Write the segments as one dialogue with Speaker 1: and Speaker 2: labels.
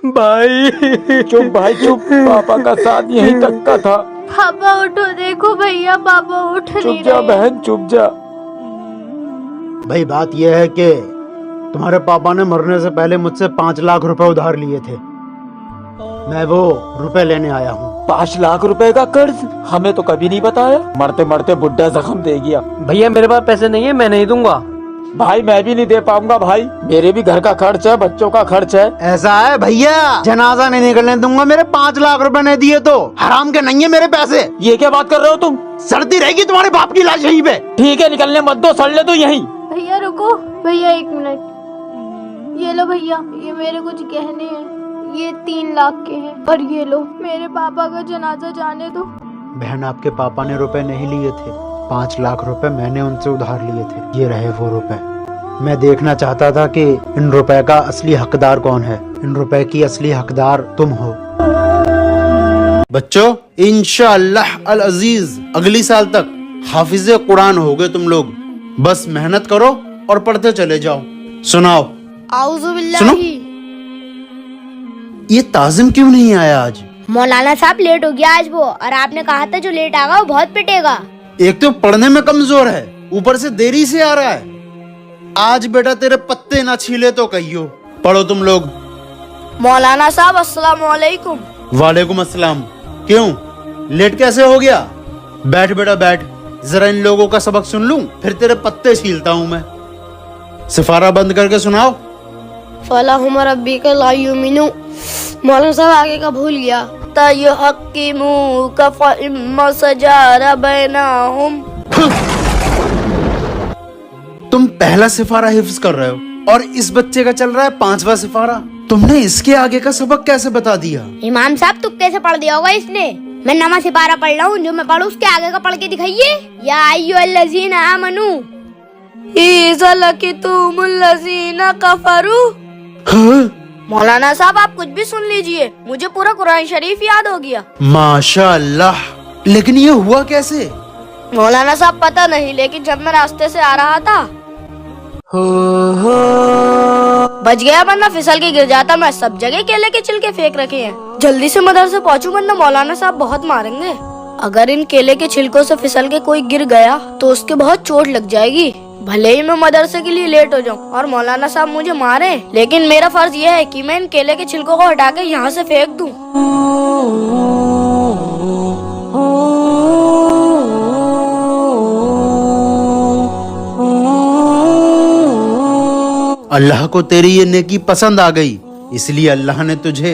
Speaker 1: भाई चुप भाई चुप, पापा का साथ यहीं तक का था।
Speaker 2: पापा उठो, देखो भैया पापा उठ नहीं
Speaker 1: चुप जा
Speaker 2: रहे।
Speaker 1: बहन चुप जा।
Speaker 3: भाई बात यह है कि तुम्हारे पापा ने मरने से पहले मुझसे 5 लाख रुपए उधार लिए थे। मैं वो रुपए लेने आया हूँ।
Speaker 1: 5 लाख रुपए का कर्ज? हमें तो कभी नहीं बताया। मरते मरते बुढ़ा जख्म दे गया।
Speaker 4: भैया मेरे पास पैसे नहीं है, मैं नहीं दूंगा।
Speaker 1: भाई मैं भी नहीं दे पाऊंगा भाई, मेरे भी घर का खर्च है, बच्चों का खर्च है।
Speaker 3: ऐसा है भैया, जनाजा नहीं निकलने दूंगा। मेरे 5 लाख रुपए नहीं दिए तो हराम के नहीं है मेरे पैसे।
Speaker 1: ये क्या बात कर रहे हो तुम?
Speaker 3: सड़ती रहेगी तुम्हारे बाप की लाश यहीं पे।
Speaker 1: ठीक है निकलने मत दो, सड़ ले तो यहीं।
Speaker 2: भैया रुको, भैया 1 मिनट। ये लो भैया, ये मेरे कुछ गहने हैं, ये 3 लाख के हैं। और ये लो, मेरे पापा का जनाजा जाने दो।
Speaker 3: बहन, आपके पापा ने रुपए नहीं लिए थे, 5 लाख रुपए मैंने उनसे उधार लिए थे। ये रहे वो रुपए। मैं देखना चाहता था कि इन रुपए का असली हकदार कौन है। इन रुपए की असली हकदार तुम हो। बच्चों, इंशाअल्लाह अल अजीज अगली साल तक हाफिज कुरान होगे तुम लोग। बस मेहनत करो और पढ़ते चले जाओ। सुनाओ। सुनो, ये ताजिम क्यों नहीं आया आज?
Speaker 5: मौलाना साहब लेट हो गया आज वो, और आपने कहा था जो लेट आगा वो बहुत पिटेगा।
Speaker 3: एक तो पढ़ने में कमजोर है, ऊपर से देरी से आ रहा है। आज बेटा तेरे पत्ते ना छीले तो कहियो। पढ़ो तुम लोग।
Speaker 5: मौलाना साहब अस्सलाम वालेकुम।
Speaker 3: वालेकुम अस्सलाम। क्यों लेट कैसे हो गया? बैठ बेटा बैठ, जरा इन लोगों का सबक सुन लूं, फिर तेरे पत्ते छीलता हूँ मैं। सिफारा बंद करके सुनाओ।
Speaker 5: फलाहुम रब्बिका ला युमिनु। मौलाना साहब आगे का भूल गया। तयहक्किमू का फइम्मा सजारा बैनहुम।
Speaker 3: तुम पहला सिफारा हिफ्ज कर रहे हो और इस बच्चे का चल रहा है 5वां सिफारा। तुमने इसके आगे का सबक कैसे बता दिया?
Speaker 5: इमाम साहब तुक्के से पढ़ दिया होगा इसने। मैं नवा सिपारा पढ़ रहा हूँ, जो मैं पढ़ूँ उसके आगे का पढ़ के दिखाइए। या अय्युहल्लज़ीना आमनू इज़ा लक़ीतुमुल्लज़ीना कफ़रू। मौलाना साहब आप कुछ भी सुन लीजिए, मुझे पूरा कुरान शरीफ याद हो गया।
Speaker 3: माशाअल्लाह, लेकिन ये हुआ कैसे?
Speaker 5: मौलाना साहब पता नहीं, लेकिन जब मैं रास्ते से आ रहा था बच गया, वरना फिसल के गिर जाता। मैं सब जगह केले के छिलके फेंक रखे हैं। जल्दी से मदरसे पहुंचूं, वरना मौलाना साहब बहुत मारेंगे। अगर इन केले के छिलकों से फिसल के कोई गिर गया तो उसके बहुत चोट लग जाएगी। भले ही मैं मदरसे के लिए लेट हो जाऊं और मौलाना साहब मुझे मारे, लेकिन मेरा फर्ज यह है कि मैं इन केले के छिलकों को हटा के यहाँ से फेंक दूं। अल्लाह को तेरी ये नेकी पसंद आ गई, इसलिए अल्लाह ने तुझे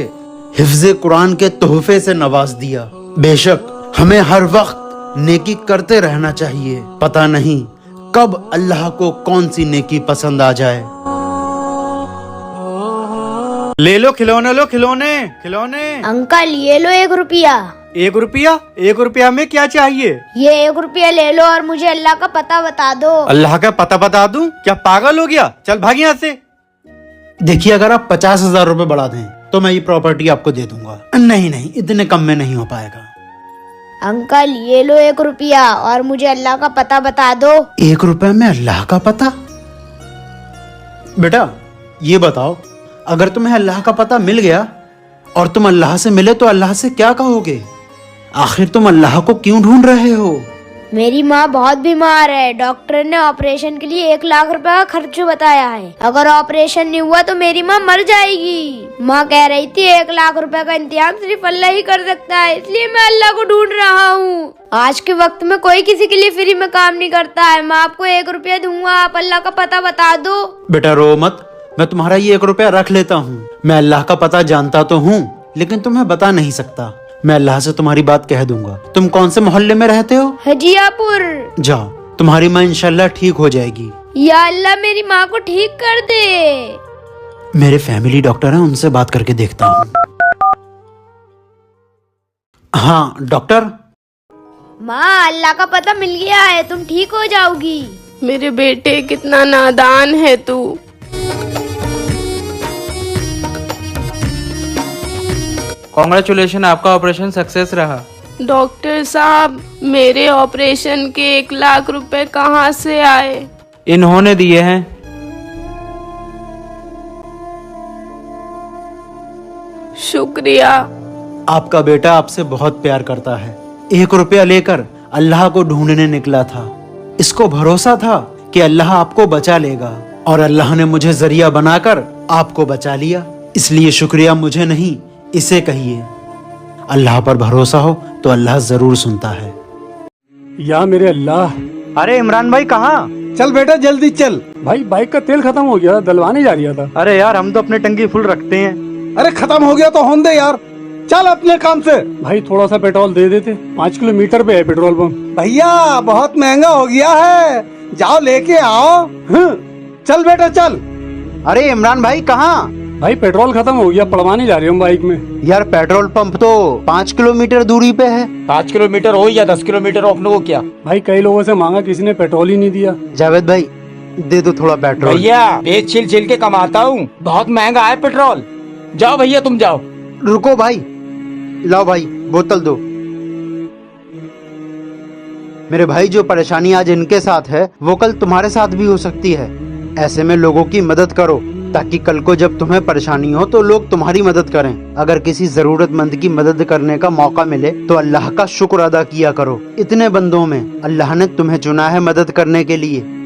Speaker 5: हिफ्ज़े कुरान के तोहफे से नवाज दिया। बेशक हमें हर वक्त नेकी करते रहना चाहिए, पता नहीं कब अल्लाह को कौन सी नेकी पसंद आ जाए।
Speaker 6: ले लो खिलौने, लो खिलौने खिलौने।
Speaker 5: अंकल ये लो 1 रुपया।
Speaker 6: 1 रुपया? 1 रुपया में क्या चाहिए?
Speaker 5: ये 1 रुपया ले लो और मुझे अल्लाह का पता बता दो।
Speaker 6: अल्लाह का पता बता दूं? क्या पागल हो गया? चल भाग यहाँ से।
Speaker 3: देखिए, अगर आप 50,000 रुपए बढ़ा दें तो मैं ये प्रॉपर्टी आपको दे दूंगा। नहीं नहीं, इतने कम में नहीं हो पाएगा।
Speaker 5: अंकल ये लो 1 रुपया और मुझे अल्लाह का पता बता दो।
Speaker 3: 1 रुपए में अल्लाह का पता? बेटा ये बताओ, अगर तुम्हें अल्लाह का पता मिल गया और तुम अल्लाह से मिले तो अल्लाह से क्या कहोगे? आखिर तुम अल्लाह को क्यों ढूंढ रहे हो?
Speaker 5: मेरी माँ बहुत बीमार है, डॉक्टर ने ऑपरेशन के लिए 1 लाख रुपए का खर्च बताया है। अगर ऑपरेशन नहीं हुआ तो मेरी माँ मर जाएगी। माँ कह रही थी 1 लाख रुपए का इंतजाम सिर्फ अल्लाह ही कर सकता है, इसलिए मैं अल्लाह को ढूंढ रहा हूँ। आज के वक्त में कोई किसी के लिए फ्री में काम नहीं करता है। मैं आपको 1 रुपया दूंगा, आप अल्लाह का पता बता दो।
Speaker 3: बेटा रो मत, मैं तुम्हारा ये 1 रुपया रख लेता हूँ। मैं अल्लाह का पता जानता तो हूँ, लेकिन तुम्हें बता नहीं सकता। मैं अल्लाह से तुम्हारी बात कह दूंगा। तुम कौन से मोहल्ले में रहते हो?
Speaker 5: हजियापुर।
Speaker 3: जाओ, तुम्हारी माँ इंशाल्लाह ठीक हो जाएगी।
Speaker 5: या अल्लाह मेरी माँ को ठीक कर दे।
Speaker 3: मेरे फैमिली डॉक्टर हैं, उनसे बात करके देखता हूँ। हाँ डॉक्टर।
Speaker 5: माँ अल्लाह का पता मिल गया है, तुम ठीक हो जाओगी।
Speaker 2: मेरे बेटे कितना नादान है तू।
Speaker 4: कॉन्ग्रेचुलेशन, आपका ऑपरेशन सक्सेस रहा।
Speaker 2: डॉक्टर साहब, मेरे ऑपरेशन के 1 लाख रुपए कहाँ से आए?
Speaker 4: इन्होंने दिए हैं।
Speaker 2: शुक्रिया।
Speaker 3: आपका बेटा आपसे बहुत प्यार करता है। 1 रुपया लेकर अल्लाह को ढूंढने निकला था। इसको भरोसा था कि अल्लाह आपको बचा लेगा और अल्लाह ने मुझे जरिया बनाकर आपको बचा लिया। इसलिए शुक्रिया मुझे नहीं, इसे कहिए। अल्लाह पर भरोसा हो तो अल्लाह जरूर सुनता है।
Speaker 7: या मेरे अल्लाह।
Speaker 6: अरे इमरान भाई कहाँ?
Speaker 7: चल बेटा जल्दी चल। भाई बाइक का तेल खत्म हो गया, डलवाने जा रहा था।
Speaker 6: अरे यार हम तो अपने टंकी फुल रखते हैं।
Speaker 7: अरे खत्म हो गया तो होने दे यार, चल अपने काम से। भाई थोड़ा सा पेट्रोल दे देते, 5 किलोमीटर पे है पेट्रोल पंप। भैया बहुत महंगा हो गया है, जाओ लेके आओ। चल बेटा चल।
Speaker 3: अरे इमरान भाई कहाँ?
Speaker 7: भाई पेट्रोल खत्म हो गया, पड़वाने जा रही हूँ बाइक में।
Speaker 3: यार पेट्रोल पंप तो 5 किलोमीटर दूरी पे है।
Speaker 1: 5 किलोमीटर हो या 10 किलोमीटर हो, अपने को क्या।
Speaker 7: भाई कई लोगों से मांगा, किसी ने पेट्रोल ही नहीं दिया।
Speaker 3: जावेद भाई दे दो थोड़ा पेट्रोल।
Speaker 1: भैया बेच छिल छिल के कमाता हूँ, बहुत महंगा है पेट्रोल। जाओ भैया तुम जाओ।
Speaker 3: रुको भाई, लाओ भाई बोतल दो। मेरे भाई जो परेशानी आज इनके साथ है वो कल तुम्हारे साथ भी हो सकती है। ऐसे में लोगों की मदद करो ताकि कल को जब तुम्हें परेशानी हो तो लोग तुम्हारी मदद करें। अगर किसी जरूरतमंद की मदद करने का मौका मिले तो अल्लाह का शुक्र अदा किया करो। इतने बंदों में अल्लाह ने तुम्हें चुना है मदद करने के लिए।